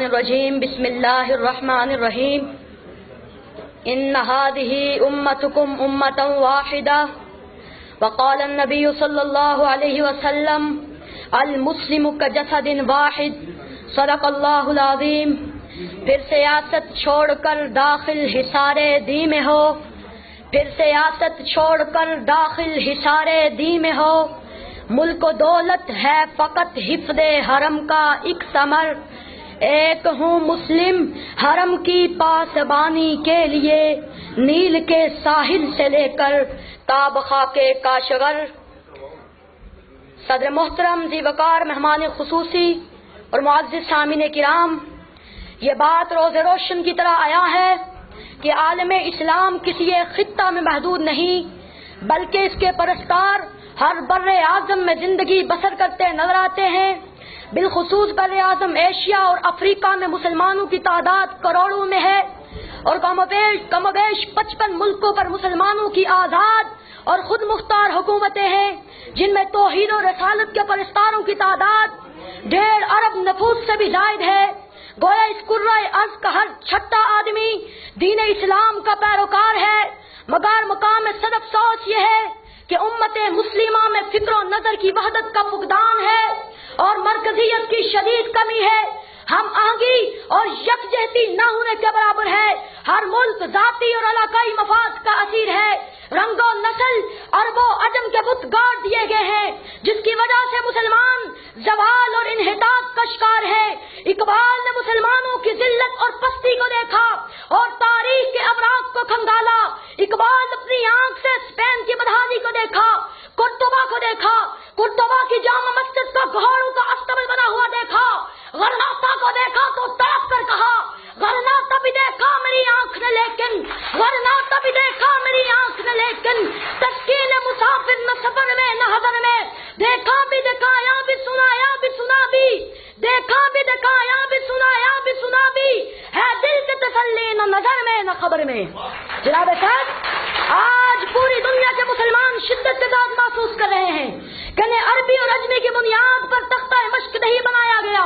الرجیم بسم اللہ الرحمن الرحیم ان هذه امتکم امتا واحدہ وقال النبی صلی اللہ علیہ وسلم المسلم کجسد واحد صدق اللہ العظیم۔ پھر سیاست چھوڑ کر داخل حصار دی میں ہو، پھر سیاست چھوڑ کر داخل حصار دی میں ہو، ملک و دولت ہے فقط حفظ حرم کا ایک ثمر، ایک ہوں مسلم حرم کی پاسبانی کے لیے، نیل کے ساحل سے لے کر تاب خاک کاشغر۔ صدر محترم ذی وقار مہمان خصوصی اور معزز سامعین کرام، یہ بات روز روشن کی طرح آیا ہے کہ عالم اسلام کسی ایک خطہ میں محدود نہیں، بلکہ اس کے پرستار ہر بر اعظم میں زندگی بسر کرتے نظر آتے ہیں۔ بالخصوص بر اعظم ایشیا اور افریقہ میں مسلمانوں کی تعداد کروڑوں میں ہے، اور کم و بیش 55 ملکوں پر مسلمانوں کی آزاد اور خود مختار حکومتیں ہیں، جن میں توحید و رسالت کے پرستاروں کی تعداد 1.5 ارب نفوس سے بھی زائد ہے۔ گویا اس کرۂ ارض کا ہر چھٹا آدمی دین اسلام کا پیروکار ہے، مگر مقام صد افسوس یہ ہے کہ امت مسلمہ میں فکر و نظر کی وحدت کا فقدان ہے اور مرکزیت کی شدید کمی ہے، ہم آہنگی اور یکجہتی نہ ہونے کے برابر ہے، ہر ملک ذاتی اور علاقائی مفاد کا اسیر ہے، رنگ و نسل عرب و عجم کے بت گاڑ دیے گئے ہیں، جس کی وجہ سے مسلمان زوال اور انحطاط کا شکار ہے۔ اقبال نے مسلمانوں کی ذلت اور پستی کو دیکھا اور تاریخ کے اوراق کو کھنگالا۔ اقبال اپنی آنکھ سے اسپین کی بدحالی کو دیکھا، قرطبہ کو دیکھا، قرطبہ کی جامع مسجد کا گھوڑوں کا استبل بنا ہوا دیکھا، غرناطہ کو دیکھا تو تڑپ کر کہا غرناطہ بھی دیکھا میری آنکھ نے لیکن، غرناطہ بھی دیکھا میری آنکھ نے لیکن، تشکیل مسافر نہ سفر میں نہ حضر میں، دیکھا بھی دکھایا بھی سنایا بھی سنا بھی، دیکھا بھی دکھایا بھی سنایا بھی سنا بھی، ہے دل کی تسلی نہ نظر میں نہ خبر میں۔ جناب صاحب، آج پوری دنیا کے مسلمان شدت کے ساتھ محسوس کر رہے ہیں کہ عربی اور عجمی کی بنیاد پر تختہ مشق نہیں بنایا گیا،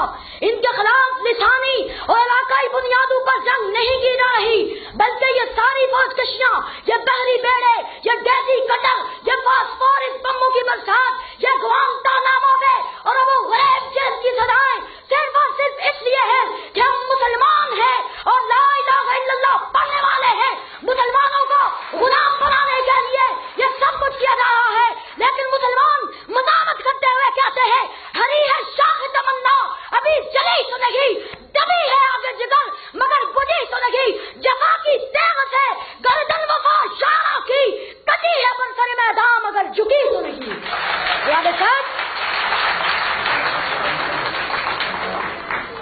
ان کے خلاف لسانی اور علاقائی بنیادوں پر جنگ نہیں کی جا رہی، بلکہ یہ ساری فوج کشیاں، یہ بحری بیڑے، یہ گیسی کٹر، یہ فاسفورس بموں کی برسات، یہ گوانتانامو بے اور ابو غریب جیل کی سزائیں صرف اور صرف اس لیے ہے کہ ہم مسلمان ہیں اور لا الہ الا اللہ پڑھنے والے ہیں۔ مسلمانوں کو غلام بنانے کے لیے یہ سب کچھ کیا جا رہا ہے، لیکن مسلمان مزاحمت کرتے ہوئے کہتے ہیں ہری ہے شاخ تمنا، ابھی چلی تو نہیں، دبی ہے آگے جگر مگر بجھی تو نہیں، جفا کی تیغ سے گردن وفا شاعرہ کی کٹی ہے برسر میدان مگر جھکی تو نہیں۔ یاد صاحب،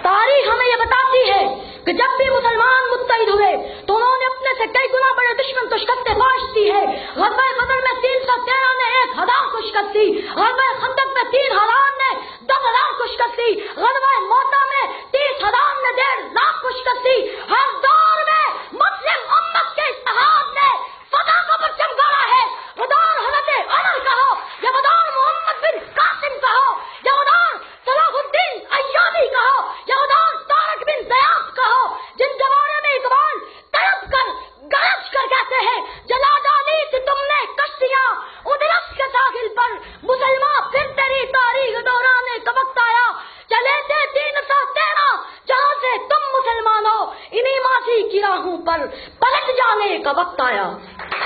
تاریخ ہمیں یہ بتاتی ہے کہ جب بھی مسلمان متحد ہوئے تو انہوں نے اپنے سے کئی گنا بڑے دشمن کو شکست فاش دی ہے۔ غزوہ بدر میں 313 نے 1000 کو شکست دی، غزوہ خندق میں 3000 نے 10,000 کو شکست دی، غزوہ موتا میں 30,000 نے 1.5 لاکھ کو شکست دی۔ ہر دور میں مسلم امت کے اتحاد نے فتح کا پرچم گاڑا ہے۔ وہ دور حضرت عمر کا ہو یا وہ دور محمد بن قاسم کا ہو یا وہ دور صلاح الدین ایوبی کا ہو یا وہ دور طارق بن زیاد کا ہو، جن کے بارے میں اقبال تڑپ کر گرج کر کہتے ہیں جلا ڈالی تھی تم نے کشتیاں ادرس کے ساحل پر، مسلمان پھر تیری تاریخ دہرانے کا وقت آیا، چلے تھے 313 جہاں سے تم مسلمان ہو، انہی ماضی کی راہوں پر پلٹ جانے کا وقت آیا۔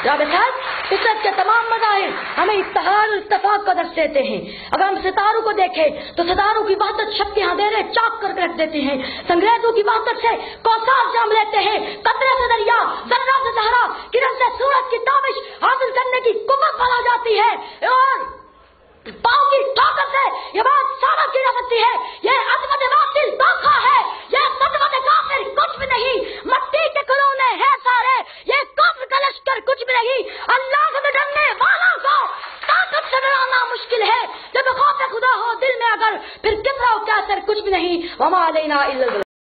جناب صاحب، فطرت کے تمام مذاہب ہمیں اتحاد اور اتفاق کا درس دیتے ہیں۔ اگر ہم ستاروں کو دیکھیں تو ستاروں کی وحدت شب کے اندھیرے چاک کر کے رکھ دیتے ہیں، سنگریزوں کی وحدت سے کوثر جام لیتے ہیں، قطرے سے دریا، ذرہ سے صحرا، کرن سے سورج کی تابش حاصل کرنے کی قوت بڑھ جاتی ہے، اور پاؤں کی طاقت سے یہ بات ثابت کی جا سکتی ہے یہ عظمت باطل دھوکہ ہے، یہ عظمت کافر کچھ بھی نہیں، مٹی کے کھلونے ہیں سارے، یہ کفر کا لشکر کچھ بھی نہیں۔ اللہ سے ڈرنے والوں کو طاقت سے ڈرانا مشکل ہے، جب خوف خدا ہو دل میں اگر پھر کس طرح کیا اثر کچھ بھی نہیں۔ وما علینا الا